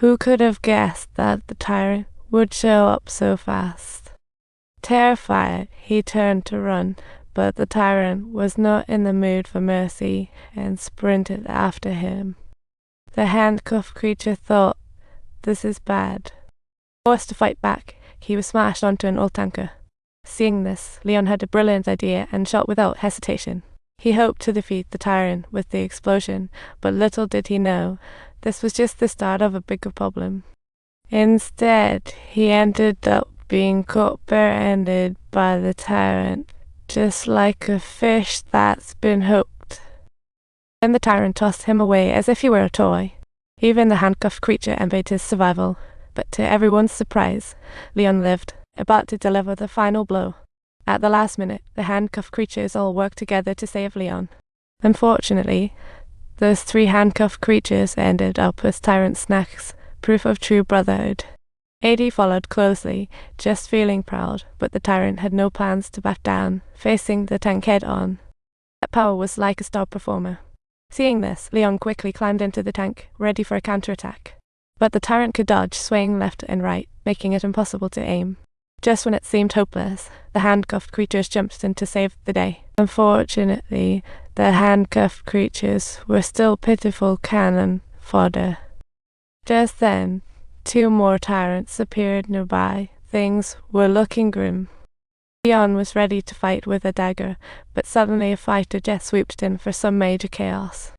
Who could have guessed that the tyrant would show up so fast? Terrified, he turned to run, but the tyrant was not in the mood for mercy and sprinted after him. The handcuffed creature thought, "This is bad." Forced to fight back, he was smashed onto an old tanker. Seeing this, Leon had a brilliant idea and shot without hesitation. He hoped to defeat the tyrant with the explosion, but little did he know, this was just the start of a bigger problem. Instead, he ended up being caught bare-handed by the tyrant, just like a fish that's been hooked. Then the tyrant tossed him away as if he were a toy. Even the handcuffed creature envied his survival, but to everyone's surprise, Leon lived, about to deliver the final blow. At the last minute, the handcuffed creatures all worked together to save Leon. Unfortunately, those 3 handcuffed creatures ended up as tyrant snacks, proof of true brotherhood. AD followed closely, just feeling proud, but the tyrant had no plans to back down, facing the tank head-on. That power was like a star performer. Seeing this, Leon quickly climbed into the tank, ready for a counterattack. But the tyrant could dodge, swaying left and right, making it impossible to aim. Just when it seemed hopeless, the handcuffed creatures jumped in to save the day. Unfortunately, the handcuffed creatures were still pitiful cannon fodder. Just then, 2 more tyrants appeared nearby. Things were looking grim. Leon was ready to fight with a dagger, but suddenly a fighter jet swooped in for some major chaos.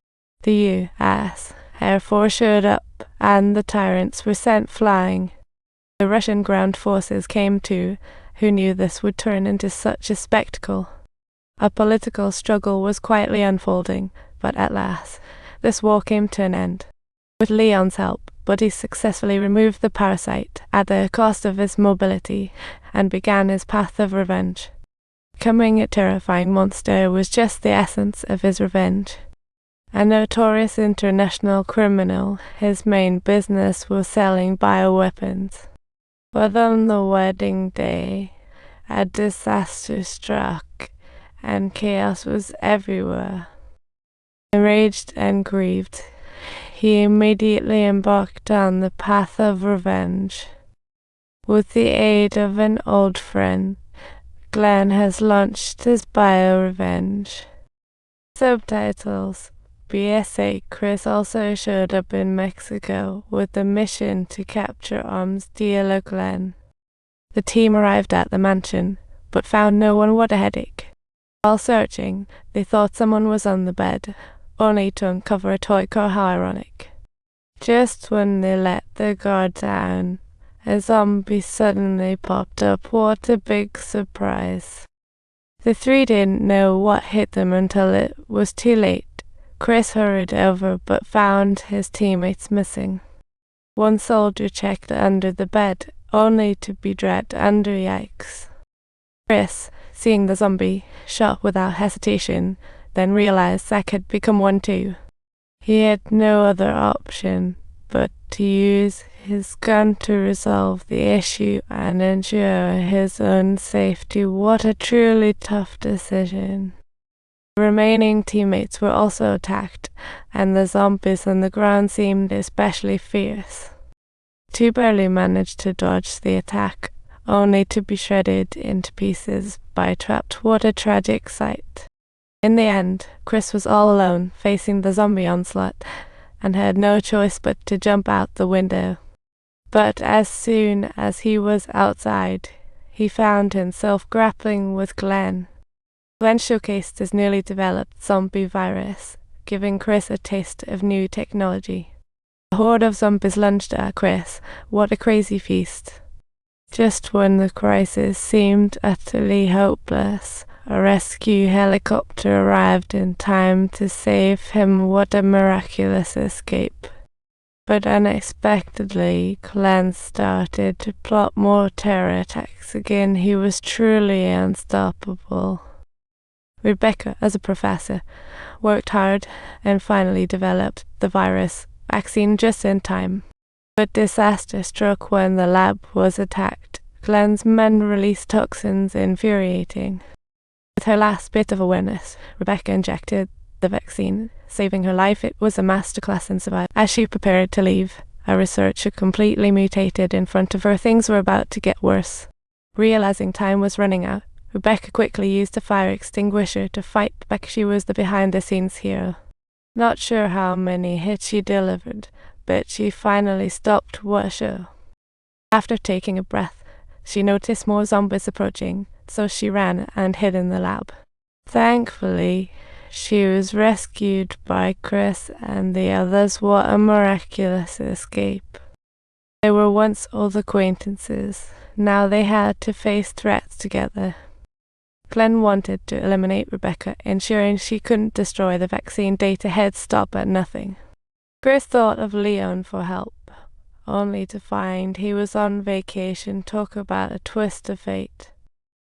The U.S. Air Force showed up, and the tyrants were sent flying. The Russian ground forces came too, who knew this would turn into such a spectacle. A political struggle was quietly unfolding, but at last, this war came to an end. With Leon's help, Buddy successfully removed the parasite at the cost of his mobility and began his path of revenge. Becoming a terrifying monster was just the essence of his revenge. A notorious international criminal, his main business was selling bioweapons. But on the wedding day, a disaster struck, and chaos was everywhere. Enraged and grieved, he immediately embarked on the path of revenge. With the aid of an old friend, Glenn has launched his bio-revenge. Subtitles. BSA Chris also showed up in Mexico with the mission to capture arms dealer Glenn. The team arrived at the mansion, but found no one. What a headache. While searching, they thought someone was on the bed, only to uncover a toy car. How ironic. Just when they let the guard down, a zombie suddenly popped up. What a big surprise. The 3 didn't know what hit them until it was too late. Chris hurried over but found his teammates missing. One soldier checked under the bed, only to be dragged under. Yikes. Chris, seeing the zombie, shot without hesitation, then realized Zack had become one too. He had no other option but to use his gun to resolve the issue and ensure his own safety. What a truly tough decision. The remaining teammates were also attacked, and the zombies on the ground seemed especially fierce. 2 barely managed to dodge the attack, only to be shredded into pieces by trapped. What a tragic sight. In the end, Chris was all alone, facing the zombie onslaught, and had no choice but to jump out the window. But as soon as he was outside, he found himself grappling with Glenn. Glenn showcased his newly developed zombie virus, giving Chris a taste of new technology. A horde of zombies lunged at Chris. What a crazy feast. Just when the crisis seemed utterly hopeless, a rescue helicopter arrived in time to save him. What a miraculous escape. But unexpectedly, Glenn started to plot more terror attacks again. He was truly unstoppable. Rebecca, as a professor, worked hard and finally developed the virus vaccine just in time. But disaster struck when the lab was attacked. Glenn's men released toxins, infuriating. With her last bit of awareness, Rebecca injected the vaccine, saving her life. It was a masterclass in survival. As she prepared to leave, A researcher completely mutated in front of her. Things were about to get worse. Realizing time was running out, Rebecca quickly used a fire extinguisher to fight back. She was the behind-the-scenes hero. Not sure how many hits she delivered, but she finally stopped the show. After taking a breath, she noticed more zombies approaching, so she ran and hid in the lab. Thankfully, she was rescued by Chris and the others. What a miraculous escape. They were once old acquaintances. Now they had to face threats together. Glenn wanted to eliminate Rebecca, ensuring she couldn't destroy the vaccine data. Head stop at nothing. Chris thought of Leon for help, only to find he was on vacation. Talk about a twist of fate.